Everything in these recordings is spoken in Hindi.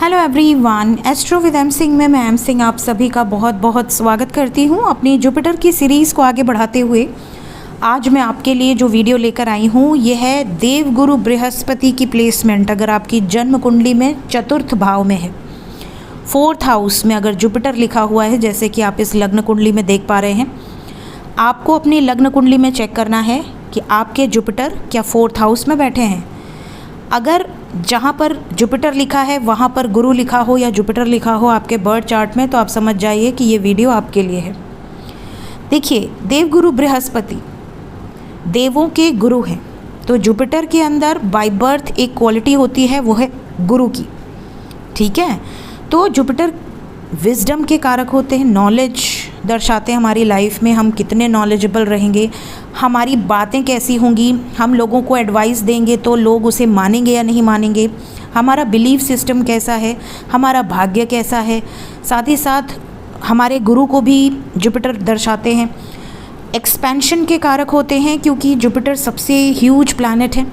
Hello everyone, astro with M Singh में मैं एम सिंह आप सभी का बहुत बहुत स्वागत करती हूँ अपनी जुपिटर की सीरीज़ को आगे बढ़ाते हुए। आज मैं आपके लिए जो वीडियो लेकर आई हूँ यह है देवगुरु बृहस्पति की प्लेसमेंट। अगर आपकी जन्म कुंडली में चतुर्थ भाव में है, फोर्थ हाउस में अगर जुपिटर लिखा हुआ है, जैसे कि आप इस लग्न कुंडली में देख पा रहे हैं, आपको अपनी लग्न कुंडली में चेक करना है कि आपके जुपिटर क्या फोर्थ हाउस में बैठे हैं। अगर जहाँ पर जुपिटर लिखा है वहाँ पर गुरु लिखा हो या जुपिटर लिखा हो आपके बर्थ चार्ट में, तो आप समझ जाइए कि ये वीडियो आपके लिए है। देखिए, देवगुरु बृहस्पति देवों के गुरु हैं, तो जुपिटर के अंदर बाय बर्थ एक क्वालिटी होती है, वो है गुरु की। ठीक है, तो जुपिटर विजडम के कारक होते हैं, नॉलेज दर्शाते हैं हमारी लाइफ में हम कितने नॉलेजेबल रहेंगे, हमारी बातें कैसी होंगी, हम लोगों को एडवाइस देंगे तो लोग उसे मानेंगे या नहीं मानेंगे, हमारा बिलीफ सिस्टम कैसा है, हमारा भाग्य कैसा है। साथ ही साथ हमारे गुरु को भी जुपिटर दर्शाते हैं। एक्सपेंशन के कारक होते हैं, क्योंकि जुपिटर सबसे ह्यूज प्लैनेट है,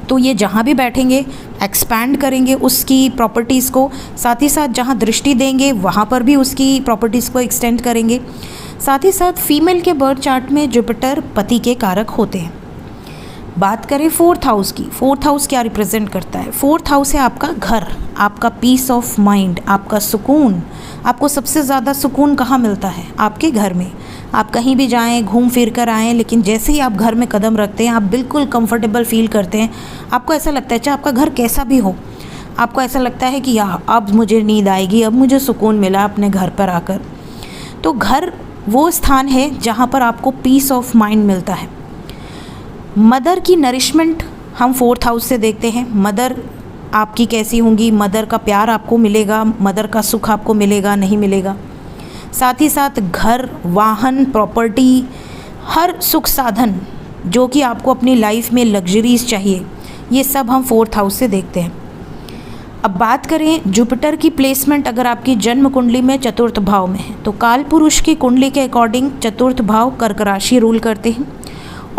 तो ये जहाँ भी बैठेंगे एक्सपैंड करेंगे उसकी प्रॉपर्टीज़ को। साथ ही साथ जहाँ दृष्टि देंगे वहाँ पर भी उसकी प्रॉपर्टीज़ को एक्सटेंड करेंगे। साथ ही साथ फीमेल के बर्थ चार्ट में जुपिटर पति के कारक होते हैं। बात करें फोर्थ हाउस की, फोर्थ हाउस क्या रिप्रेजेंट करता है? फोर्थ हाउस है आपका घर, आपका पीस ऑफ माइंड, आपका सुकून। आपको सबसे ज़्यादा सुकून कहाँ मिलता है? आपके घर में। आप कहीं भी जाएं, घूम फिर कर आएँ, लेकिन जैसे ही आप घर में कदम रखते हैं आप बिल्कुल कंफर्टेबल फील करते हैं। आपको ऐसा लगता है, चाहे आपका घर कैसा भी हो, आपको ऐसा लगता है कि यार अब मुझे नींद आएगी, अब मुझे सुकून मिला अपने घर पर आकर। तो घर वो स्थान है जहाँ पर आपको पीस ऑफ माइंड मिलता है। मदर की नरिशमेंट हम फोर्थ हाउस से देखते हैं। मदर आपकी कैसी होंगी, मदर का प्यार आपको मिलेगा, मदर का सुख आपको मिलेगा नहीं मिलेगा। साथ ही साथ घर, वाहन, प्रॉपर्टी, हर सुख साधन जो कि आपको अपनी लाइफ में लग्जरीज चाहिए, ये सब हम फोर्थ हाउस से देखते हैं। अब बात करें जुपिटर की प्लेसमेंट, अगर आपकी जन्म कुंडली में चतुर्थ भाव में है, तो काल पुरुष की कुंडली के अकॉर्डिंग चतुर्थ भाव कर्क राशि रूल करते हैं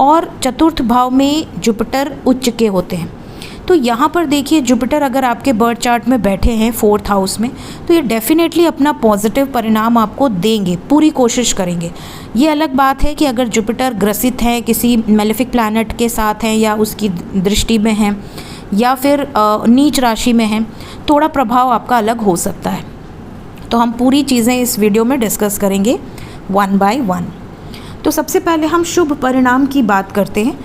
और चतुर्थ भाव में जुपिटर उच्च के होते हैं। तो यहाँ पर देखिए, जुपिटर अगर आपके बर्थ चार्ट में बैठे हैं फोर्थ हाउस में, तो ये डेफिनेटली अपना पॉजिटिव परिणाम आपको देंगे, पूरी कोशिश करेंगे। ये अलग बात है कि अगर जुपिटर ग्रसित है, किसी मेलेफिक प्लैनेट के साथ हैं या उसकी दृष्टि में हैं या फिर नीच राशि में हैं, थोड़ा प्रभाव आपका अलग हो सकता है। तो हम पूरी चीज़ें इस वीडियो में डिस्कस करेंगे वन बाय वन। तो सबसे पहले हम शुभ परिणाम की बात करते हैं।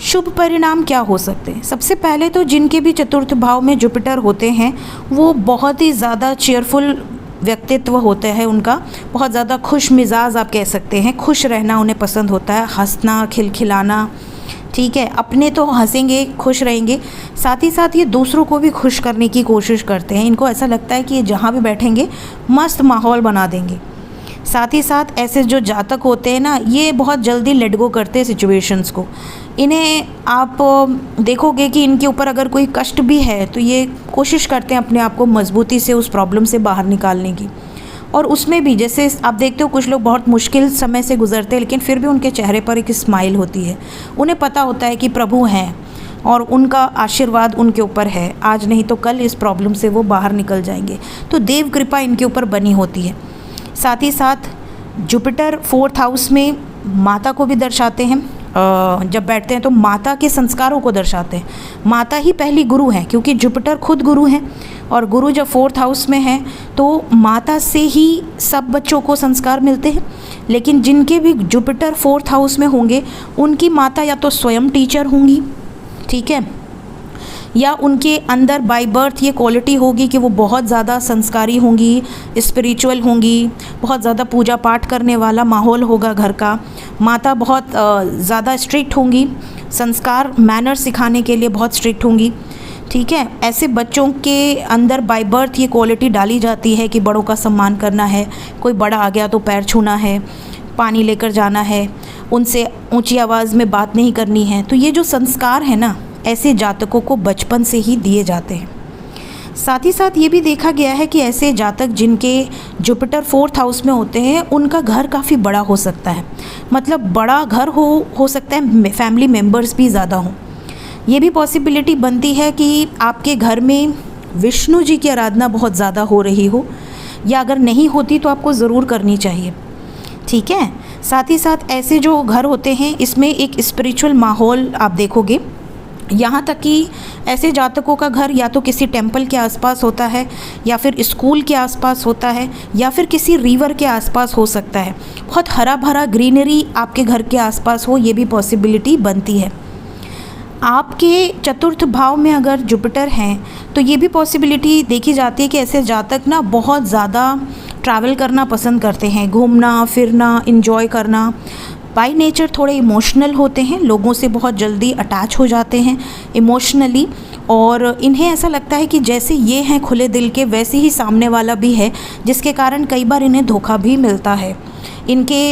शुभ परिणाम क्या हो सकते हैं? सबसे पहले तो जिनके भी चतुर्थ भाव में जुपिटर होते हैं वो बहुत ही ज़्यादा चेयरफुल व्यक्तित्व होते हैं, उनका बहुत ज़्यादा खुश मिजाज आप कह सकते हैं, खुश रहना उन्हें पसंद होता है, हंसना, खिलखिलाना। ठीक है, अपने तो हंसेंगे, खुश रहेंगे, साथ ही साथ ये दूसरों को भी खुश करने की कोशिश करते हैं। इनको ऐसा लगता है कि ये जहाँ भी बैठेंगे मस्त माहौल बना देंगे। साथ ही साथ ऐसे जो जातक होते हैं ना, ये बहुत जल्दी लेट गो करते हैं सिचुएशंस को। इन्हें आप देखोगे कि इनके ऊपर अगर कोई कष्ट भी है तो ये कोशिश करते हैं अपने आप को मजबूती से उस प्रॉब्लम से बाहर निकालने की। और उसमें भी जैसे आप देखते हो कुछ लोग बहुत मुश्किल समय से गुजरते हैं, लेकिन फिर भी उनके चेहरे पर एक स्माइल होती है। उन्हें पता होता है कि प्रभु हैं और उनका आशीर्वाद उनके ऊपर है, आज नहीं तो कल इस प्रॉब्लम से वो बाहर निकल जाएंगे। तो देव कृपा इनके ऊपर बनी होती है। साथ ही साथ जुपिटर फोर्थ हाउस में माता को भी दर्शाते हैं। जब बैठते हैं तो माता के संस्कारों को दर्शाते हैं। माता ही पहली गुरु हैं, क्योंकि जुपिटर खुद गुरु हैं और गुरु जब फोर्थ हाउस में है तो माता से ही सब बच्चों को संस्कार मिलते हैं। लेकिन जिनके भी जुपिटर फोर्थ हाउस में होंगे उनकी माता या तो स्वयं टीचर होंगी, ठीक है, या उनके अंदर बाय बर्थ ये क्वालिटी होगी कि वो बहुत ज़्यादा संस्कारी होंगी, स्पिरिचुअल होंगी, बहुत ज़्यादा पूजा पाठ करने वाला माहौल होगा घर का। माता बहुत ज़्यादा स्ट्रिक्ट होंगी, संस्कार मैनर सिखाने के लिए बहुत स्ट्रिक्ट होंगी। ठीक है, ऐसे बच्चों के अंदर बाय बर्थ ये क्वालिटी डाली जाती है कि बड़ों का सम्मान करना है, कोई बड़ा आ गया तो पैर छूना है, पानी लेकर जाना है, उनसे ऊँची आवाज़ में बात नहीं करनी है। तो ये जो संस्कार है ना, ऐसे जातकों को बचपन से ही दिए जाते हैं। साथ ही साथ ये भी देखा गया है कि ऐसे जातक जिनके जुपिटर फोर्थ हाउस में होते हैं उनका घर काफ़ी बड़ा हो सकता है, मतलब बड़ा घर हो सकता है, फैमिली मेम्बर्स भी ज़्यादा हों। ये भी पॉसिबिलिटी बनती है कि आपके घर में विष्णु जी की आराधना बहुत ज़्यादा हो रही हो, या अगर नहीं होती तो आपको ज़रूर करनी चाहिए, ठीक है। साथ ही साथ ऐसे जो घर होते हैं इसमें एक स्पिरिचुअल माहौल आप देखोगे, यहाँ तक कि ऐसे जातकों का घर या तो किसी टेम्पल के आसपास होता है, या फिर स्कूल के आसपास होता है, या फिर किसी रिवर के आसपास हो सकता है। बहुत हरा भरा ग्रीनरी आपके घर के आसपास हो, ये भी पॉसिबिलिटी बनती है। आपके चतुर्थ भाव में अगर जुपिटर हैं तो ये भी पॉसिबिलिटी देखी जाती है कि ऐसे जातक ना बहुत ज़्यादा ट्रैवल करना पसंद करते हैं, घूमना फिरना, इंजॉय करना। बाय नेचर थोड़े इमोशनल होते हैं, लोगों से बहुत जल्दी अटैच हो जाते हैं इमोशनली, और इन्हें ऐसा लगता है कि जैसे ये हैं खुले दिल के, वैसे ही सामने वाला भी है, जिसके कारण कई बार इन्हें धोखा भी मिलता है। इनके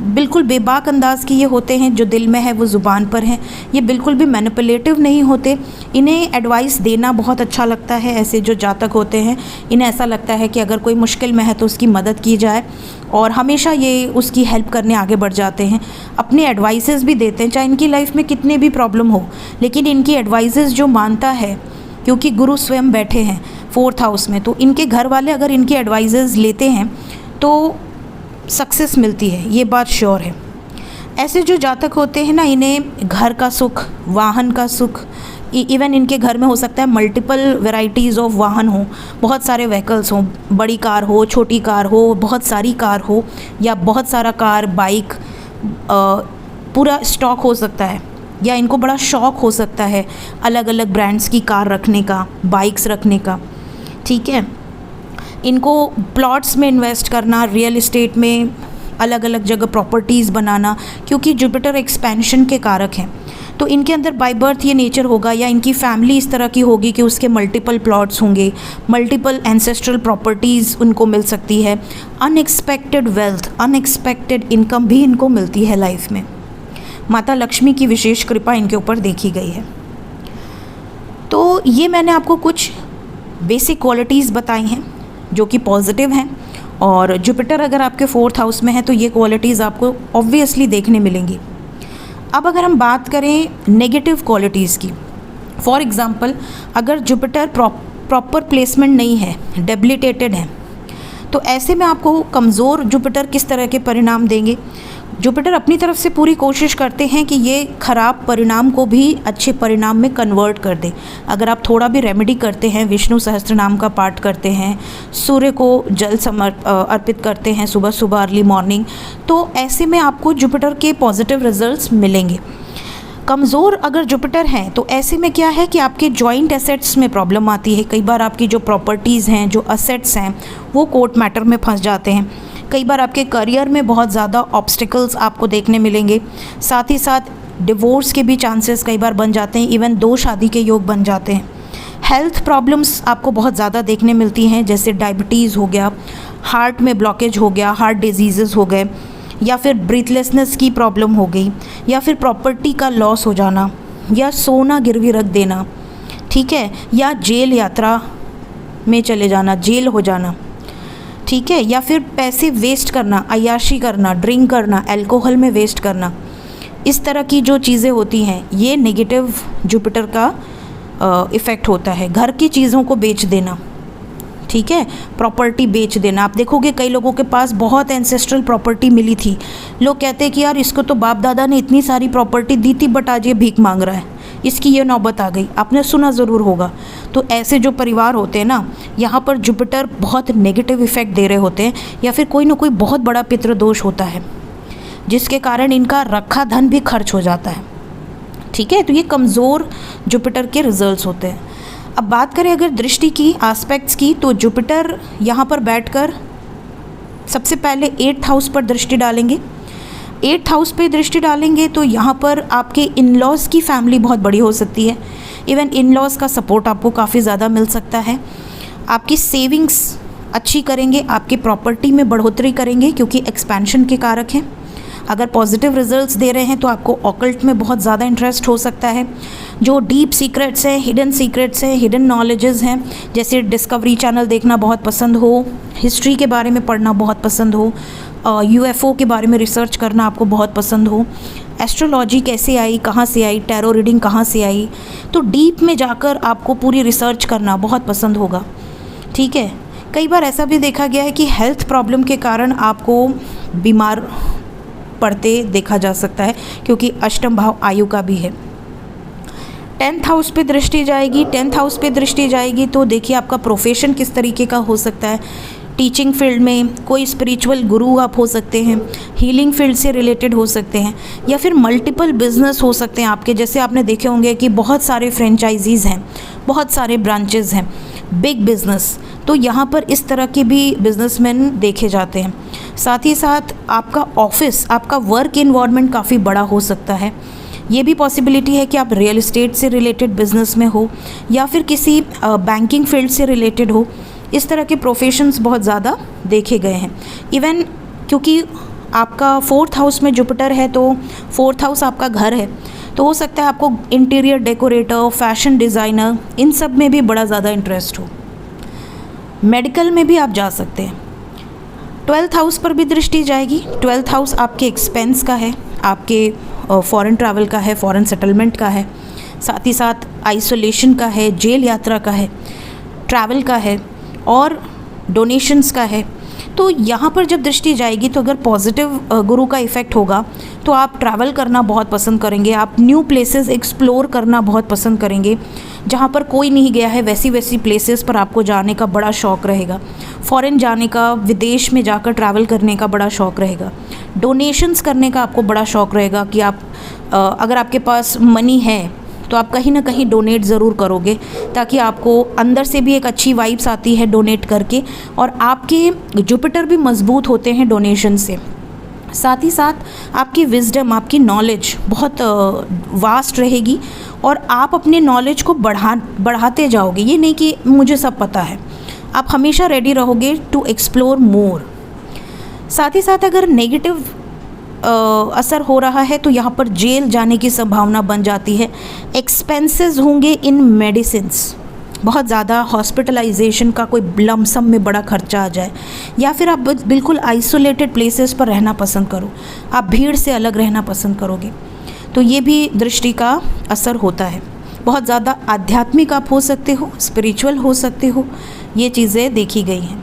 बिल्कुल बेबाक अंदाज़ के ये होते हैं, जो दिल में है वो ज़ुबान पर है। ये बिल्कुल भी मैनिपुलेटिव नहीं होते। इन्हें एडवाइस देना बहुत अच्छा लगता है। ऐसे जो जातक होते हैं इन्हें ऐसा लगता है कि अगर कोई मुश्किल में है तो उसकी मदद की जाए, और हमेशा ये उसकी हेल्प करने आगे बढ़ जाते हैं। अपने एडवाइसेस भी देते हैं, चाहे इनकी लाइफ में कितने भी प्रॉब्लम हो, लेकिन इनकी एडवाइसेस जो मानता है, क्योंकि गुरु स्वयं बैठे हैं 4th हाउस में, तो इनके घर वाले अगर इनकी एडवाइसेस लेते हैं तो सक्सेस मिलती है, ये बात श्योर है। ऐसे जो जातक होते हैं ना, इन्हें घर का सुख, वाहन का सुख, इवन इनके घर में हो सकता है मल्टीपल वैरायटीज़ ऑफ वाहन हो, बहुत सारे व्हीकल्स हों, बड़ी कार हो, छोटी कार हो, बहुत सारी कार हो, या बहुत सारा कार, बाइक, पूरा स्टॉक हो सकता है। या इनको बड़ा शौक़ हो सकता है अलग अलग ब्रांड्स की कार रखने का, बाइक्स रखने का, ठीक है। इनको प्लॉट्स में इन्वेस्ट करना, रियल एस्टेट में, अलग अलग जगह प्रॉपर्टीज़ बनाना, क्योंकि जुपिटर एक्सपेंशन के कारक हैं। तो इनके अंदर बाय बर्थ ये नेचर होगा, या इनकी फैमिली इस तरह की होगी कि उसके मल्टीपल प्लॉट्स होंगे, मल्टीपल एंसेस्ट्रल प्रॉपर्टीज़ उनको मिल सकती है। अनएक्सपेक्टेड वेल्थ, अनएक्सपेक्टेड इनकम भी इनको मिलती है लाइफ में। माता लक्ष्मी की विशेष कृपा इनके ऊपर देखी गई है। तो ये मैंने आपको कुछ बेसिक क्वालिटीज़ बताई हैं जो कि पॉजिटिव हैं, और जुपिटर अगर आपके 4th हाउस में है तो ये क्वालिटीज़ आपको ऑब्वियसली देखने मिलेंगी। अब अगर हम बात करें नेगेटिव क्वालिटीज़ की, फॉर एग्ज़ाम्पल अगर जुपिटर प्रॉपर प्लेसमेंट नहीं है, डेबिलिटेटेड है, तो ऐसे में आपको कमज़ोर जुपिटर किस तरह के परिणाम देंगे। जुपिटर अपनी तरफ से पूरी कोशिश करते हैं कि ये ख़राब परिणाम को भी अच्छे परिणाम में कन्वर्ट कर दे। अगर आप थोड़ा भी रेमेडी करते हैं, विष्णु सहस्त्र नाम का पाठ करते हैं, सूर्य को जल अर्पित करते हैं सुबह सुबह अर्ली मॉर्निंग, तो ऐसे में आपको जुपिटर के पॉजिटिव रिजल्ट्स मिलेंगे। कमज़ोर अगर जुपिटर हैं तो ऐसे में क्या है कि आपके जॉइंट एसेट्स में प्रॉब्लम आती है। कई बार आपकी जो प्रॉपर्टीज़ हैं, जो असेट्स हैं, वो कोर्ट मैटर में फंस जाते हैं। कई बार आपके करियर में बहुत ज़्यादा ऑब्स्टिकल्स आपको देखने मिलेंगे। साथ ही साथ डिवोर्स के भी चांसेस कई बार बन जाते हैं, इवन 2 शादी के योग बन जाते हैं। हेल्थ प्रॉब्लम्स आपको बहुत ज़्यादा देखने मिलती हैं, जैसे डायबिटीज़ हो गया, हार्ट में ब्लॉकेज हो गया, हार्ट डिजीज़ हो गए, या फिर ब्रीथलेसनेस की प्रॉब्लम हो गई, या फिर प्रॉपर्टी का लॉस हो जाना, या सोना गिरवी रख देना, ठीक है, या जेल यात्रा में चले जाना, जेल हो जाना, ठीक है, या फिर पैसे वेस्ट करना, अय्याशी करना, ड्रिंक करना, अल्कोहल में वेस्ट करना। इस तरह की जो चीज़ें होती हैं ये नेगेटिव जुपिटर का इफ़ेक्ट होता है। घर की चीज़ों को बेच देना, ठीक है, प्रॉपर्टी बेच देना। आप देखोगे कई लोगों के पास बहुत एंसेस्ट्रल प्रॉपर्टी मिली थी, लोग कहते हैं कि यार इसको तो बाप दादा ने इतनी सारी प्रॉपर्टी दी थी, बट आज ये भीख मांग रहा है, इसकी ये नौबत आ गई। आपने सुना ज़रूर होगा। तो ऐसे जो परिवार होते हैं ना, यहाँ पर जुपिटर बहुत नेगेटिव इफ़ेक्ट दे रहे होते हैं, या फिर कोई ना कोई बहुत बड़ा पितृदोष होता है जिसके कारण इनका रखा धन भी खर्च हो जाता है, ठीक है। तो ये कमज़ोर जुपिटर के रिजल्ट्स होते हैं। अब बात करें अगर दृष्टि की, एस्पेक्ट्स की, तो जुपिटर यहाँ पर बैठकर सबसे पहले 8th हाउस पर दृष्टि डालेंगे। 8th हाउस पे दृष्टि डालेंगे तो यहाँ पर आपके इन लॉज़ की फैमिली बहुत बड़ी हो सकती है। इवन इन लॉज़ का सपोर्ट आपको काफ़ी ज़्यादा मिल सकता है। आपकी सेविंग्स अच्छी करेंगे, आपकी प्रॉपर्टी में बढ़ोतरी करेंगे, क्योंकि एक्सपेंशन के कारक हैं। अगर पॉजिटिव रिजल्ट्स दे रहे हैं तो आपको ऑकल्ट में बहुत ज़्यादा इंटरेस्ट हो सकता है। जो डीप सीक्रेट्स हैं, हिडन नॉलेजेस हैं, जैसे डिस्कवरी चैनल देखना बहुत पसंद हो, हिस्ट्री के बारे में पढ़ना बहुत पसंद हो, यूएफओ के बारे में रिसर्च करना आपको बहुत पसंद हो, एस्ट्रोलॉजी कैसे आई, कहाँ से आई, टैरो रीडिंग कहाँ से आई, तो डीप में जाकर आपको पूरी रिसर्च करना बहुत पसंद होगा। ठीक है, कई बार ऐसा भी देखा गया है कि हेल्थ प्रॉब्लम के कारण आपको बीमार पड़ते देखा जा सकता है, क्योंकि अष्टम भाव आयु का भी है। 10th हाउस पे दृष्टि जाएगी, 10th हाउस पे दृष्टि जाएगी तो देखिए आपका प्रोफेशन किस तरीके का हो सकता है। टीचिंग फील्ड में कोई स्पिरिचुअल गुरु आप हो सकते हैं, हीलिंग फील्ड से रिलेटेड हो सकते हैं, या फिर मल्टीपल बिजनेस हो सकते हैं आपके। जैसे आपने देखे होंगे कि बहुत सारे फ्रेंचाइजीज़ हैं, बहुत सारे ब्रांचेज़ हैं, बिग बिजनेस, तो यहाँ पर इस तरह के भी बिजनेसमैन देखे जाते हैं। साथ ही साथ आपका ऑफिस, आपका वर्क इन्वायरमेंट काफ़ी बड़ा हो सकता है। ये भी पॉसिबिलिटी है कि आप रियल एस्टेट से रिलेटेड बिजनेस में हो, या फिर किसी बैंकिंग फील्ड से रिलेटेड हो। इस तरह के प्रोफेशंस बहुत ज़्यादा देखे गए हैं। इवन क्योंकि आपका 4th हाउस में जुपिटर है, तो 4th हाउस आपका घर है, तो हो सकता है आपको इंटीरियर डेकोरेटर, फैशन डिज़ाइनर, इन सब में भी बड़ा ज़्यादा इंटरेस्ट हो। मेडिकल में भी आप जा सकते हैं। 12th हाउस पर भी दृष्टि जाएगी। 12th हाउस आपके एक्सपेंस का है, आपके फॉरेन ट्रैवल का है, फॉरेन सेटलमेंट का है, साथ ही साथ आइसोलेशन का है, जेल यात्रा का है, ट्रैवल का है और डोनेशंस का है। तो यहाँ पर जब दृष्टि जाएगी तो अगर पॉजिटिव गुरु का इफ़ेक्ट होगा तो आप ट्रैवल करना बहुत पसंद करेंगे, आप न्यू प्लेसेस एक्सप्लोर करना बहुत पसंद करेंगे। जहाँ पर कोई नहीं गया है वैसी प्लेसेस पर आपको जाने का बड़ा शौक़ रहेगा। फ़ॉरेन जाने का, विदेश में जाकर ट्रैवल करने का बड़ा शौक़ रहेगा। डोनेशंस करने का आपको बड़ा शौक़ रहेगा कि आप अगर आपके पास मनी है तो आप कहीं ना कहीं डोनेट ज़रूर करोगे, ताकि आपको अंदर से भी एक अच्छी वाइब्स आती है डोनेट करके, और आपके जुपिटर भी मजबूत होते हैं डोनेशन से। साथ ही साथ आपकी विजडम, आपकी नॉलेज बहुत वास्ट रहेगी और आप अपने नॉलेज को बढ़ाते जाओगे। ये नहीं कि मुझे सब पता है, आप हमेशा रेडी रहोगे टू एक्सप्लोर मोर। साथ ही साथ अगर नेगेटिव असर हो रहा है तो यहाँ पर जेल जाने की संभावना बन जाती है। एक्सपेंसेस होंगे इन मेडिसिन्स, बहुत ज़्यादा हॉस्पिटलाइजेशन का कोई लमसम में बड़ा खर्चा आ जाए, या फिर आप बिल्कुल आइसोलेटेड प्लेसेस पर रहना पसंद करो, आप भीड़ से अलग रहना पसंद करोगे, तो ये भी दृष्टि का असर होता है। बहुत ज़्यादा आध्यात्मिक आप हो सकते हो, स्पिरिचुअल हो सकते हो, ये चीज़ें देखी गई हैं।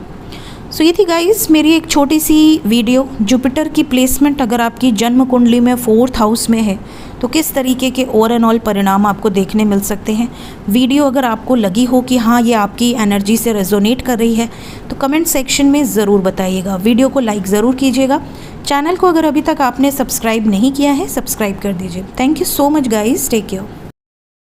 सो ये थी गाइस मेरी एक छोटी सी वीडियो। जुपिटर की प्लेसमेंट अगर आपकी जन्म कुंडली में 4th हाउस में है तो किस तरीके के ओवर एंड ऑल परिणाम आपको देखने मिल सकते हैं। वीडियो अगर आपको लगी हो कि हाँ ये आपकी एनर्जी से रेजोनेट कर रही है तो कमेंट सेक्शन में ज़रूर बताइएगा। वीडियो को लाइक ज़रूर कीजिएगा। चैनल को अगर अभी तक आपने सब्सक्राइब नहीं किया है, सब्सक्राइब कर दीजिए। Thank you so much guys, take care.